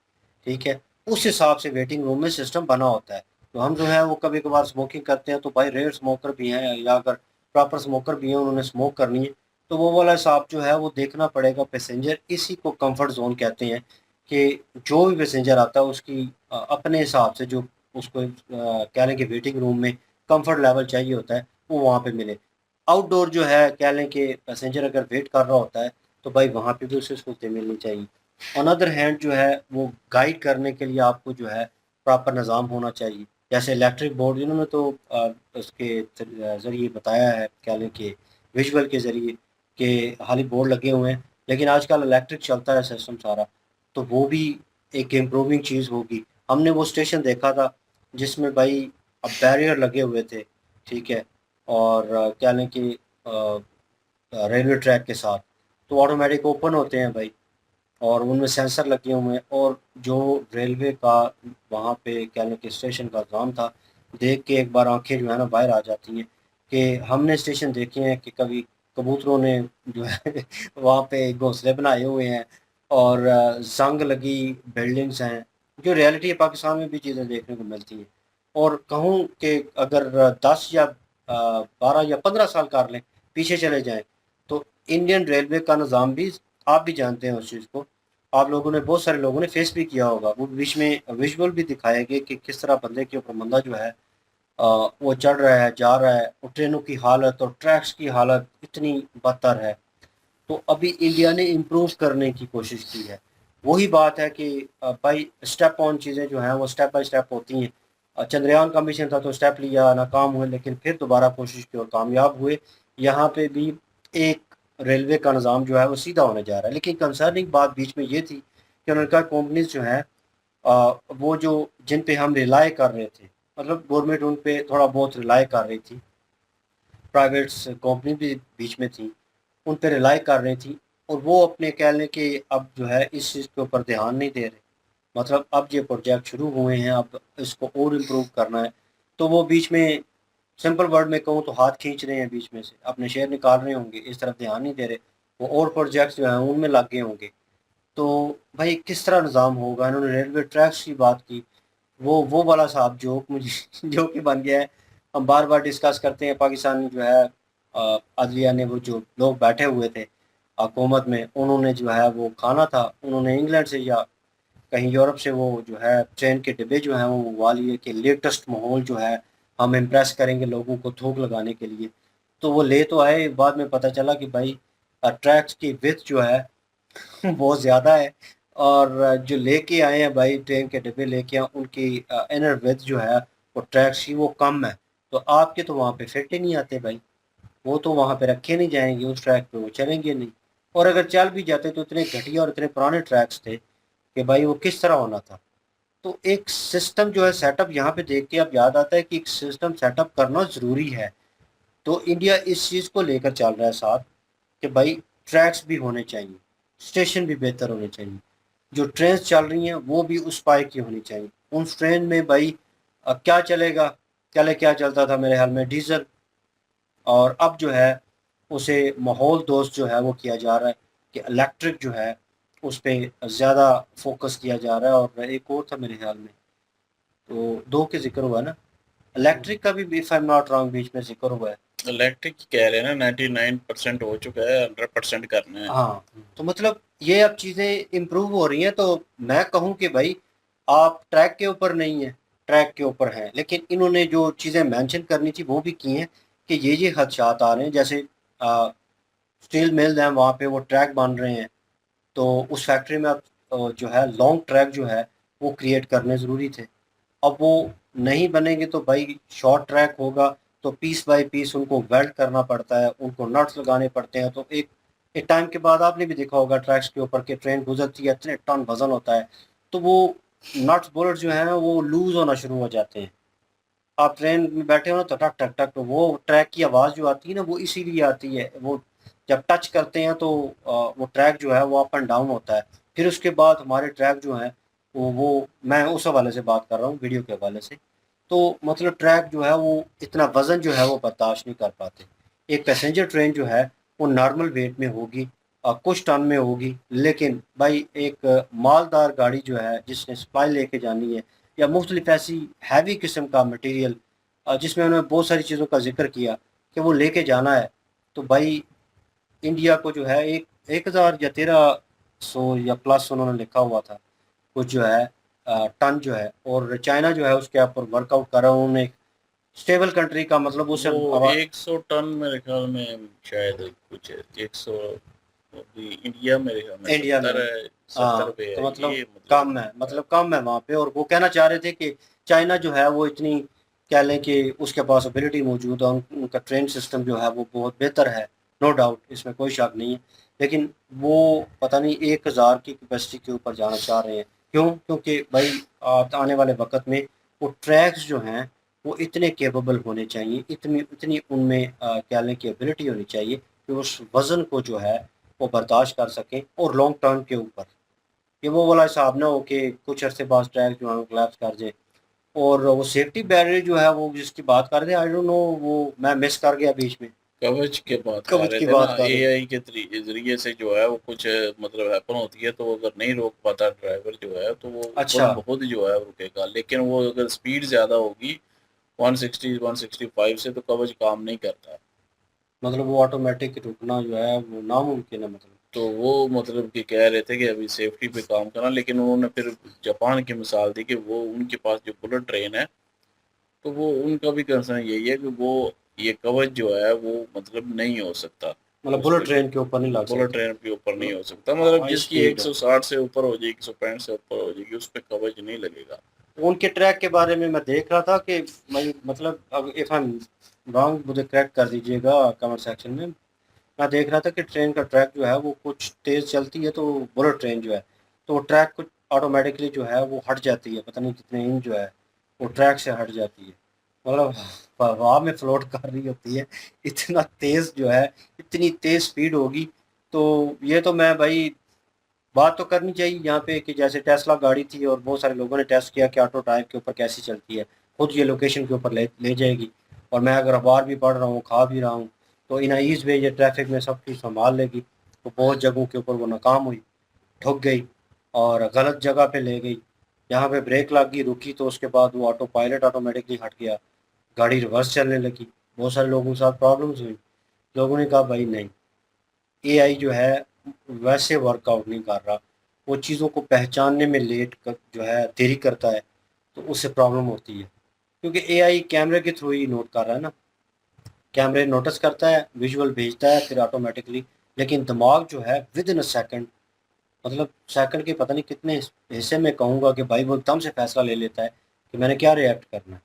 ठीक है? उस हिसाब से वेटिंग रूम में सिस्टम बना होता है। तो हम जो है वो कभी-कभार स्मोकिंग करते हैं तो भाई रेयर स्मोकर भी हैं या अगर प्रॉपर स्मोकर भी हैं उन्होंने स्मोक करनी है, तो वो वाला हिसाब जो है वो देखना पड़ेगा पैसेंजर। इसी को कम्फर्ट ज़ोन कहते हैं कि जो भी पैसेंजर आता है उसकी अपने हिसाब से जो उसको कह लें कि वेटिंग रूम में कम्फर्ट लेवल चाहिए होता है, वो वहाँ पे मिले। आउटडोर जो है कह लें कि पैसेंजर अगर वेट कर रहा होता है तो भाई वहाँ पे भी उसे सहूलतें मिलनी चाहिए। ऑन अदर हैंड जो है वो गाइड करने के लिए आपको जो है प्रॉपर निज़ाम होना चाहिए। जैसे इलेक्ट्रिक बोर्ड इन्होंने तो उसके ज़रिए बताया है, कह लें कि विजुअल के ज़रिए कि खाली बोर्ड लगे हुए हैं, लेकिन आजकल इलेक्ट्रिक चलता है सिस्टम सारा, तो वो भी एक इम्प्रूविंग चीज़ होगी। हमने वो स्टेशन देखा था जिसमें भाई अब बैरियर लगे हुए थे, ठीक है? और कह लें कि रेलवे ट्रैक के साथ, तो ऑटोमेटिक ओपन होते हैं भाई, और उनमें सेंसर लगे हुए हैं। और जो रेलवे का वहाँ पे कह लें कि स्टेशन का काम था, देख के एक बार आंखें जो है ना बाहर आ जाती हैं कि हमने स्टेशन देखे हैं कि कभी कबूतरों ने जो है वहाँ पे घोंसले बनाए हुए हैं, और जंग लगी बिल्डिंग्स हैं, जो रियलिटी है पाकिस्तान में भी चीज़ें देखने को मिलती हैं। और कहूँ कि अगर 10 या 12 या 15 साल कर लें पीछे चले जाएं, तो इंडियन रेलवे का निज़ाम भी, आप भी जानते हैं उस चीज़ को, आप लोगों ने, बहुत सारे लोगों ने फेस भी किया होगा। वो बीच में विजुअल भी दिखाया गया कि किस तरह बंदे के ऊपर बंदा जो है वो चढ़ रहा है, जा रहा है, और ट्रेनों की हालत और ट्रैक्स की हालत इतनी बदतर है। तो अभी इंडिया ने इम्प्रूव करने की कोशिश की है। वही बात है कि भाई स्टेप ऑन चीज़ें जो हैं वो स्टेप बाय स्टेप होती हैं। चंद्रयान का मिशन था तो स्टेप लिया, नाकाम हुए, लेकिन फिर दोबारा कोशिश की और कामयाब हुए। यहाँ पे भी एक रेलवे का निज़ाम जो है वो सीधा होने जा रहा है। लेकिन कंसर्निंग बात बीच में ये थी कि उन्होंने कहा कंपनीज जो हैं वो जो जिन पे हम रिलाय कर रहे थे, मतलब गवर्नमेंट उन पे थोड़ा बहुत रिलाय कर रही थी, प्राइवेट कंपनी भी बीच में थी, उन पे रिलाय कर रही थी, और वो अपने कह लें कि अब जो है इस चीज़ के ऊपर ध्यान नहीं दे रहे। मतलब अब ये प्रोजेक्ट शुरू हुए हैं, अब इसको और इम्प्रूव करना है, तो वो बीच में, सिंपल वर्ड में कहूँ तो हाथ खींच रहे हैं बीच में से, अपने शेयर निकाल रहे होंगे, इस तरफ ध्यान नहीं दे रहे। वो और प्रोजेक्ट्स जो हैं उनमें लग गए होंगे। तो भाई किस तरह निज़ाम होगा? इन्होंने रेलवे ट्रैक्स की बात की, वो वाला साहब जोक मुझे जोक ही बन गया है। हम बार बार डिस्कस करते हैं, पाकिस्तानी जो है अदलिया ने, वो जो लोग बैठे हुए थे हुकूमत में, उन्होंने जो है वो खाना था, उन्होंने इंग्लैंड से या कहीं यूरोप से वो जो है ट्रेन के डिब्बे जो हैं वो मंगवा लिए कि लेटेस्ट माहौल जो है हम इम्प्रेस करेंगे लोगों को थूक लगाने के लिए। तो वो ले तो आए, बाद में पता चला कि भाई ट्रैक्स की विड्थ जो है बहुत ज़्यादा है, और जो लेके आए हैं भाई ट्रेन के डिब्बे लेके आए, उनकी इनर विड्थ जो है वो ट्रैक्स की वो कम है। तो आपके तो वहाँ पे फिट ही नहीं आते भाई, वो तो वहाँ पे रखे नहीं जाएंगे, उस ट्रैक पे वो चलेंगे नहीं। और अगर चल भी जाते तो इतने घटिया और इतने पुराने ट्रैक्स थे कि भाई वो किस तरह होना था। तो एक सिस्टम जो है सेटअप, यहाँ पे देख के अब याद आता है कि एक सिस्टम सेटअप करना ज़रूरी है। तो इंडिया इस चीज़ को लेकर चल रहा है साथ, कि भाई ट्रैक्स भी होने चाहिए, स्टेशन भी बेहतर होने चाहिए, जो ट्रेन चल रही हैं वो भी उस पाए की होनी चाहिए। उन ट्रेन में भाई क्या चलेगा, पहले क्या चलता था मेरे ख्याल में डीजल, और अब जो है उसे माहौल दोस्त जो है वो किया जा रहा है कि इलेक्ट्रिक जो है उस पर ज़्यादा फोकस किया जा रहा है। और एक और था मेरे ख्याल में, तो दो के जिक्र हुआ ना, इलेक्ट्रिक का भी if I am not wrong बीच में जिक्र हुआ है। इलेक्ट्रिक कह रहे हैं ना, 99% हो चुका है, 100% करना है। हाँ, तो मतलब ये अब चीज़ें इम्प्रूव हो रही हैं। तो मैं कहूँ कि भाई आप ट्रैक के ऊपर नहीं है, ट्रैक के ऊपर हैं, लेकिन इन्होंने जो चीज़ें मेंशन करनी थी वो भी की हैं कि ये खदशात आ रहे हैं। जैसे स्टील मिल हैं, वहाँ पे वो ट्रैक बन रहे हैं, तो उस फैक्ट्री में अब जो है लॉन्ग ट्रैक जो है वो क्रिएट करने ज़रूरी थे। अब वो नहीं बनेंगे तो भाई शॉर्ट ट्रैक होगा, तो पीस बाय पीस उनको वेल्ड करना पड़ता है, उनको नट्स लगाने पड़ते हैं। तो एक टाइम के बाद आपने भी देखा होगा ट्रैक्स के ऊपर के ट्रेन गुजरती है, इतने टन वजन होता है, तो वो नट्स बोल्ट जो है वो लूज होना शुरू हो जाते हैं। आप ट्रेन में बैठे हो ना तो टक टक टक, तो वो ट्रैक की आवाज़ जो आती है ना वो इसीलिए आती है। वो जब टच करते हैं तो वो ट्रैक जो है वो अप एंड डाउन होता है। फिर उसके बाद हमारे ट्रैक जो हैं वो मैं उस हवाले से बात कर रहा हूँ, वीडियो के हवाले से। तो मतलब ट्रैक जो है वो इतना वज़न जो है वो बर्दाश्त नहीं कर पाते। एक पैसेंजर ट्रेन जो है वो नॉर्मल वेट में होगी, कुछ टन में होगी, लेकिन भाई एक मालदार गाड़ी जो है जिसने सप्लाई लेके जानी है, या मुख्तलिफ ऐसी हैवी किस्म का मटेरियल जिसमें उन्होंने बहुत सारी चीज़ों का जिक्र किया कि वो लेके जाना है, तो भाई इंडिया को जो है एक 1000 या 1300 या प्लस उन्होंने लिखा हुआ था कुछ जो है टन जो है। और चाइना जो है उसके ऊपर वर्कआउट कर रहा है उन्होंने, स्टेबल कंट्री का मतलब उसे वो 100 टन मेरे ख्याल में शायद कुछ है, 100। अभी इंडिया मेरे ख्याल में इंडिया में 70 है, 70 हाँ, पे तो है मतलब ये, मतलब कम है, मतलब कम है वहाँ पे। और वो कहना चाह रहे थे कि चाइना जो है वो इतनी, कह लें कि उसके पास एबिलिटी मौजूद है, उनका ट्रेन सिस्टम जो है वो बहुत बेहतर है, नो डाउट, इसमें कोई शक नहीं है। लेकिन वो पता नहीं 1000 की कैपेसिटी के ऊपर जाना चाह रहे हैं। क्यों? क्योंकि भाई आने वाले वक्त में वो ट्रैक्स जो हैं वो इतने केपेबल होने चाहिए, इतनी इतनी उनमें कह लें कि एबिलिटी होनी चाहिए कि उस वज़न को जो है वो बर्दाश्त कर सकें, और लॉन्ग टर्म के ऊपर ये वो वाला हिसाब ना हो कि कुछ अरसे बाद ट्रैक जो है वो कोलैप्स कर जाए। और वो सेफ्टी बैरियर जो है वो जिसकी बात कर रहे थे, आई डोंट नो, वो मैं मिस कर गया बीच में, कवच के बात कर कवच रहे की थे ना, बात कर रहे थे। एआई के जरिए से जो है वो कुछ मतलब हैपन होती है, तो अगर नहीं रोक पाता ड्राइवर जो है तो वो अच्छा, खुद जो है वो रुकेगा। लेकिन वो अगर स्पीड ज़्यादा होगी 160 165 से, तो कवच काम नहीं करता। मतलब वो ऑटोमेटिक रुकना जो है वो नामुमकिन है मतलब। तो वो मतलब कि कह रहे थे कि अभी सेफ्टी पे काम करना, लेकिन उन्होंने फिर जापान की मिसाल दी कि वो उनके पास जो बुलेट ट्रेन है, तो वो उनका भी कंसर्न यही है कि वो ये कवच जो है वो मतलब नहीं हो सकता। मतलब उस बुलेट पे ट्रेन के ऊपर नहीं लग बुलेट सकती। ट्रेन के ऊपर नहीं मतलब हो सकता, मतलब हाई जिसकी स्पीड। 160 से ऊपर हो जाएगी, 165 से ऊपर हो जाएगी, उस पे कवच नहीं लगेगा। उनके ट्रैक के बारे में मैं देख रहा था कि मैं मतलब अब इफ आई एम रॉन्ग मुझे करेक्ट कर दीजिएगा कमेंट सेक्शन में। मैं देख रहा था कि ट्रेन का ट्रैक जो है वो कुछ तेज़ चलती है तो बुलेट ट्रेन जो है तो वो ट्रैक कुछ ऑटोमेटिकली जो है वो हट जाती है, पता नहीं कितने इंच जो है वो ट्रैक से हट जाती है। मतलब हवा में फ्लोट कर रही होती है, इतना तेज़ जो है, इतनी तेज़ स्पीड होगी। तो ये तो मैं भाई बात तो करनी चाहिए यहाँ पे कि जैसे टेस्ला गाड़ी थी और बहुत सारे लोगों ने टेस्ट किया कि ऑटो ड्राइव के ऊपर कैसी चलती है, खुद ये लोकेशन के ऊपर ले जाएगी। और मैं अगर अखबार भी पढ़ रहा हूँ, खा भी रहा हूँ, तो इन ईज वे ये ट्रैफिक में सब कुछ संभाल लेगी। तो बहुत जगहों के ऊपर वो नाकाम हुई, ठुक गई और गलत जगह पे ले गई। जहाँ पे ब्रेक लग गई, रुकी, तो उसके बाद वो ऑटो पायलट ऑटोमेटिकली हट गया, गाड़ी रिवर्स चलने लगी। बहुत सारे लोगों के साथ प्रॉब्लम्स हुई। लोगों ने कहा भाई नहीं, एआई जो है वैसे वर्कआउट नहीं कर रहा, वो चीज़ों को पहचानने में जो है देरी करता है, तो उससे प्रॉब्लम होती है। क्योंकि एआई कैमरे के थ्रू ही नोट कर रहा है ना, कैमरे नोटिस करता है, विजुअल भेजता है फिर ऑटोमेटिकली। लेकिन दिमाग जो है विद इन अ सेकंड, मतलब सेकंड के पता नहीं कितने हिस्से में कहूँगा कि भाई वो एकदम से फैसला ले लेता है कि मैंने क्या रिएक्ट करना है।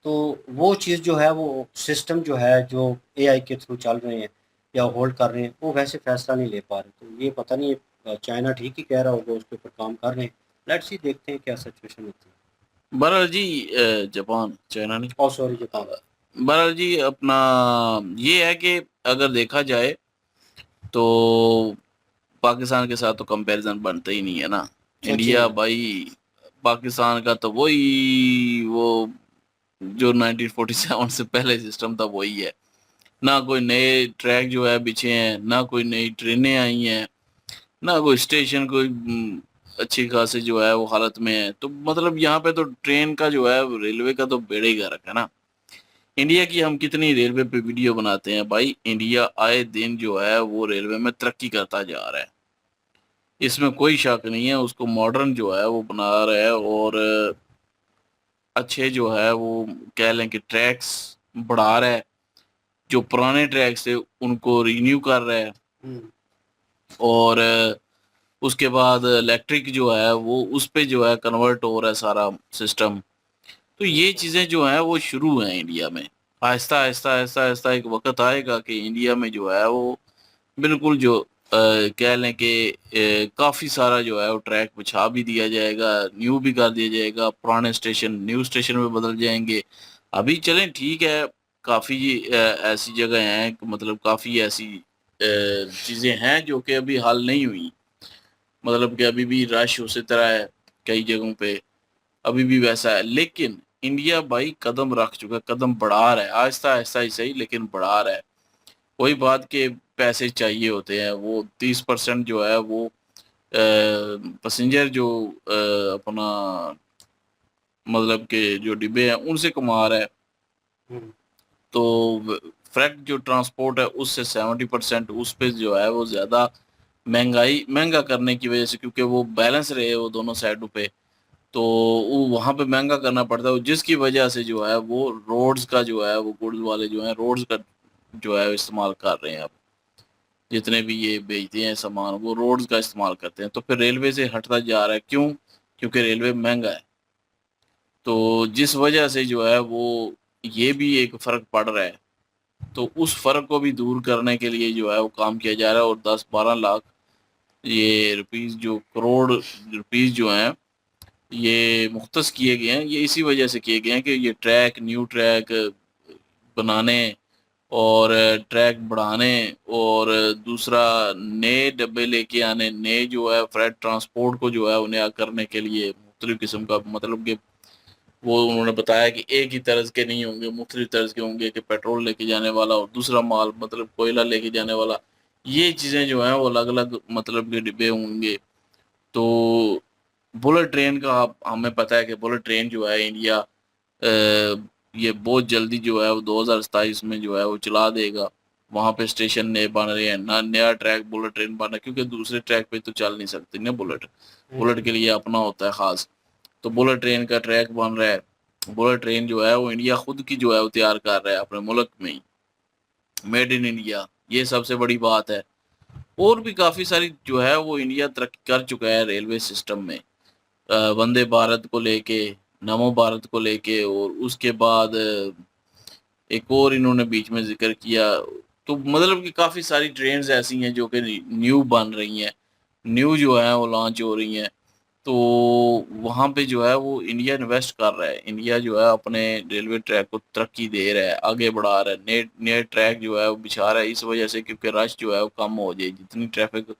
तो वो चीज़ जो है वो सिस्टम जो है जो एआई के थ्रू चल रहे हैं या होल्ड कर रहे हैं वो वैसे फैसला नहीं ले पा रहे। तो ये पता नहीं चाइना ठीक ही कह रहा होगा, उसके ऊपर काम कर रहे हैं। लेट्स सी, देखते हैं क्या सिचुएशन होती है। बहरहाल जी, जापान, चाइना नहीं। और सॉरी जापान। बहरहाल जी, अपना ये है कि अगर देखा जाए तो पाकिस्तान के साथ तो कंपैरिजन बनता ही नहीं है ना। जी। इंडिया भाई, पाकिस्तान का तो वही वो जो 1947 से पहले सिस्टम था वही है। ना कोई नए ट्रैक जो है बिछे हैं, ना कोई नई ट्रेनें आई हैं, ना कोई स्टेशन कोई अच्छी खासी जो है वो हालत में है। तो मतलब यहाँ पे तो ट्रेन का जो है, रेलवे का तो बेड़ा ही गर्क है ना। इंडिया की हम कितनी रेलवे पे वीडियो बनाते हैं भाई, इंडिया आए दिन जो है वो रेलवे में तरक्की करता जा रहा है, इसमें कोई शक नहीं है। उसको मॉडर्न जो है वो बना रहा है, और अच्छे जो है वो कह लें कि ट्रैक्स बढ़ा रहा है। जो पुराने ट्रैक्स थे उनको रिन्यू कर रहा है, हम्म। और उसके बाद इलेक्ट्रिक जो है वो उस पे जो है कन्वर्ट हो रहा है सारा सिस्टम। तो ये चीज़ें जो है वो शुरू हैं इंडिया में। आहिस्ता आहिस्ता आहिस्ता आहिस्ता एक वक्त आएगा कि इंडिया में जो है वो बिल्कुल जो कह लें कि काफ़ी सारा जो है वो ट्रैक बिछा भी दिया जाएगा, न्यू भी कर दिया जाएगा, पुराने स्टेशन न्यू स्टेशन में बदल जाएंगे। अभी चलें ठीक है, काफ़ी ऐसी जगह हैं कि मतलब काफ़ी ऐसी चीज़ें हैं जो कि अभी हाल नहीं हुई, मतलब कि अभी भी रश उसी तरह है कई जगहों पे, अभी भी वैसा है। लेकिन इंडिया भाई कदम रख चुका है, कदम बढ़ा रहा है, आहिस्ता आहिस्ता ही सही लेकिन बढ़ा रहा है। वही बात के पैसे चाहिए होते हैं, वो 30% जो है वो पैसेंजर जो अपना मतलब के जो डिब्बे हैं उनसे कमा रहा है। हम्म। तो फ्रैक्ट जो ट्रांसपोर्ट है उससे 70% उस पे जो है वो ज़्यादा महंगा करने की वजह से, क्योंकि वो बैलेंस रहे वो दोनों साइडों पे, तो वो वहाँ पे महंगा करना पड़ता है, जिसकी वजह से जो है वो रोड्स का जो है वो गुड्स वाले जो है रोड्स का जो है इस्तेमाल कर रहे हैं अब। जितने भी ये बेचते हैं सामान वो रोड्स का इस्तेमाल करते हैं, तो फिर रेलवे से हटता जा रहा है। क्यों? क्योंकि रेलवे महंगा है। तो जिस वजह से जो है वो ये भी एक फ़र्क पड़ रहा है। तो उस फ़र्क को भी दूर करने के लिए जो है वो काम किया जा रहा है, और 10-12 लाख ये रुपीस जो करोड़ रुपीस जो हैं ये मुख्तस किए गए हैं, ये इसी वजह से किए गए हैं कि ये ट्रैक न्यू ट्रैक बनाने, और ट्रैक बढ़ाने, और दूसरा नए डब्बे लेके आने, नए जो है फ्रेट ट्रांसपोर्ट को जो है उन्हें करने के लिए मुख्तलिफ किस्म का, मतलब कि वो उन्होंने बताया कि एक ही तर्ज के नहीं होंगे, मुख्तलिफ तर्ज के होंगे, कि पेट्रोल लेके जाने वाला और दूसरा माल मतलब कोयला लेके जाने वाला, ये चीज़ें जो हैं वो अलग अलग मतलब के डिब्बे होंगे। तो बुलेट ट्रेन का हमें पता है कि बुलेट ट्रेन जो है इंडिया ये बहुत जल्दी जो है वो 2027 में जो है वो चला देगा। वहाँ पे स्टेशन नए बन रहे हैं, ना नया ट्रैक बुलेट ट्रेन बन रहा है, क्योंकि दूसरे ट्रैक पे तो चल नहीं सकती ना बुलेट। बुलेट के लिए अपना होता है खास। तो बुलेट ट्रेन का ट्रैक बन रहा है। बुलेट ट्रेन जो है वो इंडिया खुद की जो है वो तैयार कर रहा है अपने मुल्क में ही, मेड इन इंडिया। ये सबसे बड़ी बात है। और भी काफ़ी सारी जो है वो इंडिया तरक्की कर चुका है रेलवे सिस्टम में। वंदे भारत को लेके, नमो भारत को लेके, और उसके बाद एक और इन्होंने बीच में ज़िक्र किया। तो मतलब कि काफ़ी सारी ट्रेन्स ऐसी हैं जो कि न्यू बन रही हैं, न्यू जो है वो लॉन्च हो रही हैं। तो वहाँ पे जो है वो इंडिया इन्वेस्ट कर रहा है। इंडिया जो है अपने रेलवे ट्रैक को तरक्की दे रहा है, आगे बढ़ा रहा है, नए नए ट्रैक जो है वो बिछा रहा है, इस वजह से क्योंकि रश जो है वो कम हो जाए। जितनी ट्रैफिक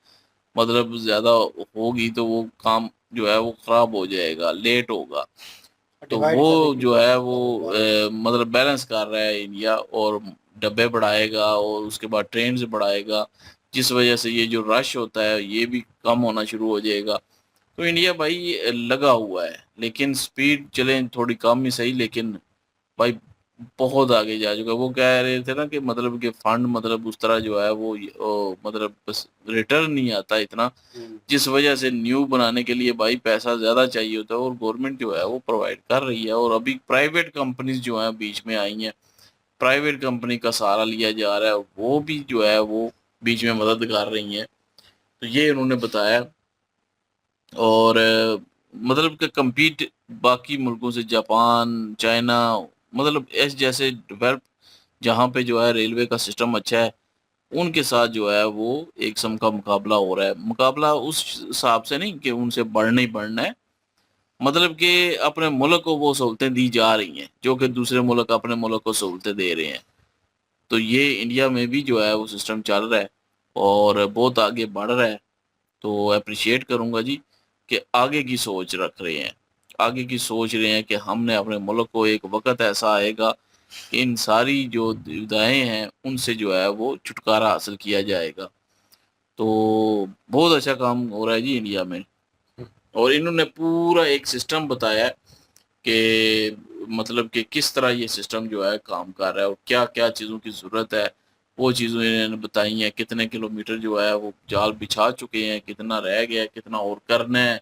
मतलब ज़्यादा होगी तो वो काम जो है वो ख़राब हो जाएगा, लेट होगा। तो डिवाइड करने वो की जो है कोशिश वो कर रहे हैं बैलेंस। मतलब बैलेंस कर रहा है इंडिया, और डब्बे बढ़ाएगा और उसके बाद ट्रेन से बढ़ाएगा, जिस वजह से ये जो रश होता है ये भी कम होना शुरू हो जाएगा। तो इंडिया भाई लगा हुआ है, लेकिन स्पीड चले थोड़ी कम ही सही, लेकिन भाई बहुत आगे जा चुका है। वो कह रहे थे ना कि मतलब कि फंड मतलब उस तरह जो है वो मतलब बस रिटर्न नहीं आता इतना, हम्म, जिस वजह से न्यू बनाने के लिए भाई पैसा ज़्यादा चाहिए होता है, और गवर्नमेंट जो है वो प्रोवाइड कर रही है। और अभी प्राइवेट कंपनीज जो हैं बीच में आई हैं, प्राइवेट कंपनी का सहारा लिया जा रहा है, वो भी जो है वो बीच में मदद कर रही हैं। तो ये उन्होंने बताया। और मतलब कि कम्पीट बाकी मुल्कों से, जापान, चाइना, मतलब ऐसे जैसे डेवलप जहाँ पे जो है रेलवे का सिस्टम अच्छा है, उनके साथ जो है वो एक किस्म का मुकाबला हो रहा है। मुकाबला उस हिसाब से नहीं कि उनसे बढ़ना ही बढ़ना है, मतलब कि अपने मुल्क को वो सहूलतें दी जा रही हैं जो कि दूसरे मुल्क अपने मुल्क को सहूलतें दे रहे हैं। तो ये इंडिया में भी जो है वो सिस्टम चल रहा है और बहुत आगे बढ़ रहा है। तो अप्रिशिएट करूँगा जी कि आगे की सोच रख रहे हैं, आगे की सोच रहे हैं कि हमने अपने मुल्क को, एक वक़्त ऐसा आएगा कि इन सारी जो दुविधाएँ हैं उनसे जो है वो छुटकारा हासिल किया जाएगा। तो बहुत अच्छा काम हो रहा है जी इंडिया में। और इन्होंने पूरा एक सिस्टम बताया है कि मतलब कि किस तरह ये सिस्टम जो है काम कर रहा है और क्या-क्या चीज़ों की ज़रूरत है, वो चीज़ें इन्होंने बताई हैं। कितने किलोमीटर जो है वो जाल बिछा चुके हैं, कितना रह गया है, कितना और करना है,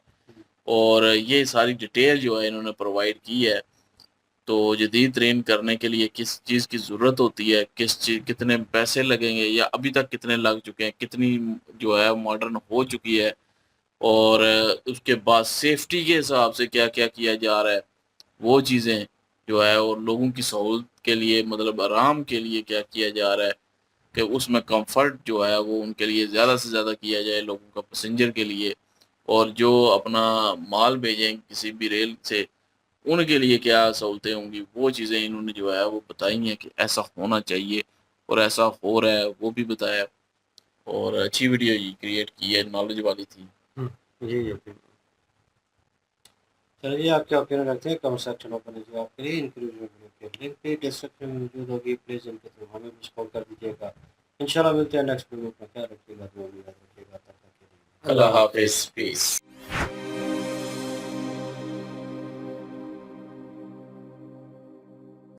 और ये सारी डिटेल जो है इन्होंने प्रोवाइड की है। तो जदीद ट्रेन करने के लिए किस चीज़ की ज़रूरत होती है, किस चीज़ कितने पैसे लगेंगे या अभी तक कितने लग चुके हैं, कितनी जो है मॉडर्न हो चुकी है, और उसके बाद सेफ्टी के हिसाब से क्या-क्या किया जा रहा है, वो चीज़ें जो है, और लोगों की सहूलत के लिए मतलब आराम के लिए क्या किया जा रहा है कि उसमें कम्फ़र्ट जो है वो उनके लिए ज़्यादा से ज़्यादा किया जाए, लोगों का पैसेंजर के लिए। और जो अपना माल भेजें किसी भी रेल से, उनके लिए क्या सहूलतें होंगी, वो चीज़ें इन्होंने जो है वो बताई हैं कि ऐसा होना चाहिए, और ऐसा हो रहा है वो भी बताया। और अच्छी वीडियो ये क्रिएट की है, नॉलेज वाली थी। जी जी बिल्कुल। चलिए, आप क्या ओपिनियन रखते हैं कमेंट सेक्शन ओपन है जो आपके लिए इंक्लूजन वीडियो के लिंक पे डिस्क्रिप्शन में मौजूद होगी, प्लीज़ इनके थ्रू हमें भी सपोर्ट कर दीजिएगा। इंशाल्लाह मिलते हैं नेक्स्ट वीडियो में। ख्याल रखिएगा, दुआ में याद रखिएगा, तब तक के लिए अल्लाह हाफ़िज़, पीस।